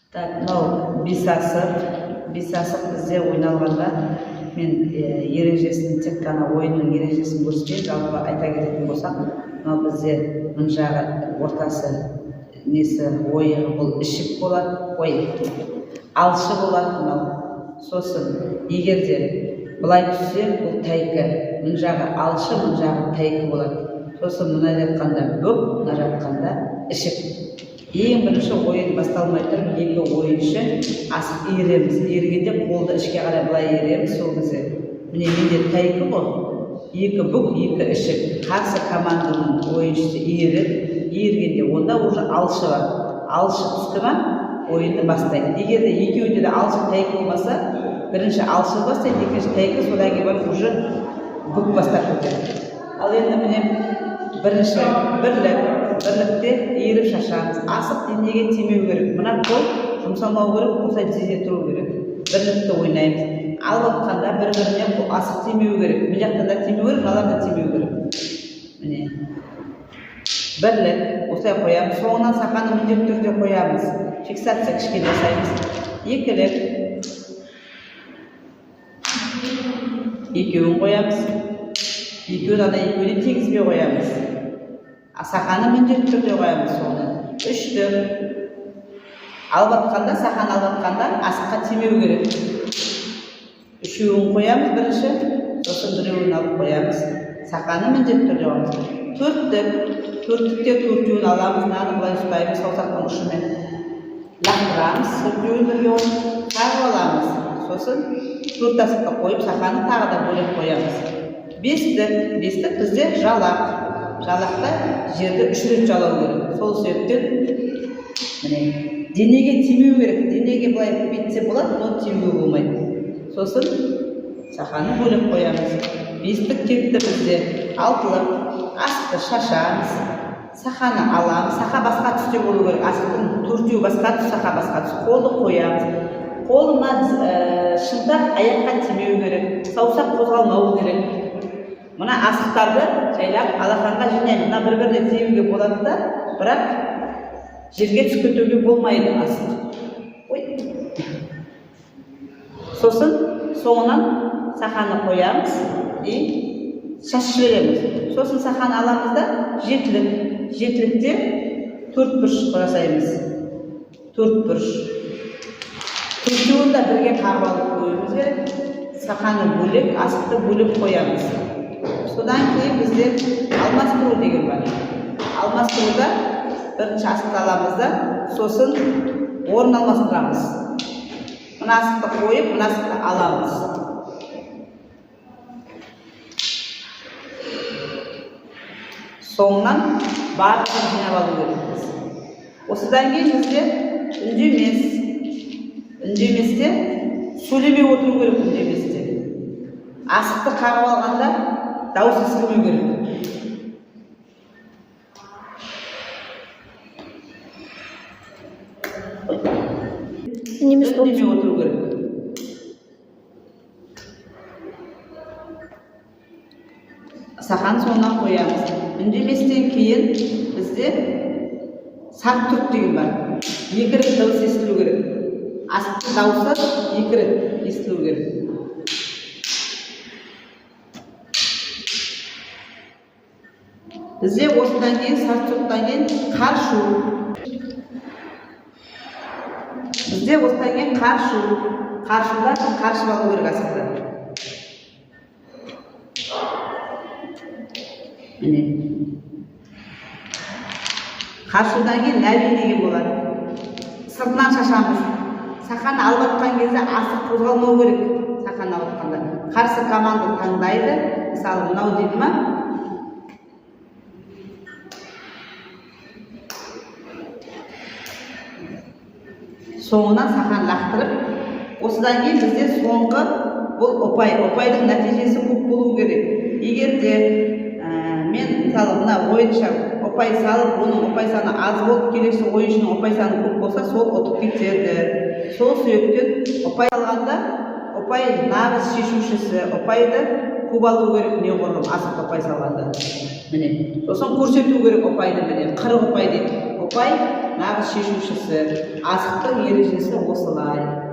Так, мынау бес асық бізде ойналғанда мен ережесін тек қана ойынның ережесін көрсетейін. Жалпы айта кететін болсақ, мынау бізде мына жағы ортасы несі ойығы бұл ішік болады, алшы болады мынау. Сосын егер де былай түссе бұл тәйкі, мына жағы алшы, мына жағы тәйкі болады. Сосын мына жатқанда бүк, мына жатқанда ішік. Ең бірінші ойын басталмай тұрып, екі ойыншы асық иіреміз. Иіргенде қолды ішке қарай былай иіреміз. Сол кезде міне менде тәйкі ғой, екі бүк, екі ішік. Қарсы команданың ойыншысы иіргенде онда уже алшы бар. Алшы түсті ма, ойынды бастайды. Егер де екеуінде де алшы тәйкі болмаса, бірінші алшы бастайды, екінші тәйкі, содан кейін барып уже бүк бастап кетеді. Ал енді міне бірінші бірлікте иіріп шашамыз. Асық денеге тимеу керек. Мына қол жұмсалмау керек, осылай тізе тұру керек. Бірлікте ойнаймыз. Алып отқанда бір-біріне бұл асық тимеу керек. Бұл жақтан да тимеу керек, мына да тимеу керек. Міне бірлік, осылай қоямыз. Соңынан сақаны міндетті түрде қоямыз. Фиксация кішкене жасаймыз. Екілік, екеуін қоямыз. Екеуін екеуіне тегізбей қоямыз. Сақаны міндетті түрде қоямыз соны. Үштік, алып атқанда, сақаны алып атқанда асыққа тимеу керек. Үшеуін қоямыз бірінші, сосын біреуін алып қоямыз. Сақаны міндетті түрде қоямыз. Төрттікте төртеуін аламыз, мынаны былай ұстаймыз саусақтың ұшымен. Лақтырамыз, төртеуін бірге қағып аламыз. Сосын төрт асықты қойып, сақаны тағы да бөлек қоямыз. Бестік бізде жалақ. Жалақта жерді 3 рет жалау керек. Сол себептен денеге тимеу керек. Денеге былай бетсе болады, но тимеу болмайды. Сосын сақаны бөліп қоямыз. Бестік кетті бізде. Алтылық, асықты шашамыз. Сақаны аламыз. Сақа басқа түсте болу керек. Асықтың төртеуі басқа түс, сақа басқа түс. Қолды қоямыз. Қолына шынтақ аяққа тимеу керек. Саусақ қозғалмау керек. Мына асықтарды жайлап алақанға жинаймыз. Мына бір-біріне тиюге болады да, бірақ жерге түсіп кетуге болмайды асық. Сосын соңынан сақаны қоямыз и шашып жібереміз. Сосын сақаны аламыз да жетілік. Жетілікте төрт бұрыш жасаймыз. Төрт бұрыш. Төртеуін де бірге қағып алып қоюымыз керек. Сақаны бөлек, асықты бөлек қоямыз. Содан кейін бізде алмастыру деген бар. Алмастыруда бірінші асықты аламыз да, сосын орын алмастырамыз. Мына асықты қойып, мына асықты аламыз. Соңынан барлығын жинап алу керекпіз. Осыдан кейін бізде үндеместе сөйлемей отыру керек. Үндеместе асықты қағып алғанда дауыс естілмеу керек. Үндемей отыру керек. Сақан соңынан қоямыз. Үндеместен кейін бізде сарт түрт деген бар. Екі рет дауыс естілу керек. Асықтың дауысы екі рет естілу керек. Бізде осыдан кейін сарт түрттан кейін қаршу. Бізде осыдан кейін қаршу. Қаршуда қаршып алу керек асықты. Міне. Қаршудан кейін нәби деген болады. Сыртынан шашамыз. Сақаны алып атқан кезде асық қозғалмау керек. Сақаны алып атқанда. Қарсы команда таңдайды. Мысалы, мынау дейді ма? Соңынан сақан лақтырып, осыдан кейін бізде соңғы бұл ұпай. Ұпайдың нәтижесі көп болу керек. Егер де мен мысалы мына ойынша ұпай салып, оның ұпай саны аз болып, келесі ойыншының ұпай саны көп болса, сол ұтып кетеді. Сол себептен ұпай алғанда, ұпай нағыз шешушісі, ұпайды көп алу керек. Неғұрлым асық ұпай салғанда. Міне, сосын көрсету керек ұпайды. Міне, 40 ұпай дейді. Ұпай нағыз шешушісі асықтың ережесі осылай.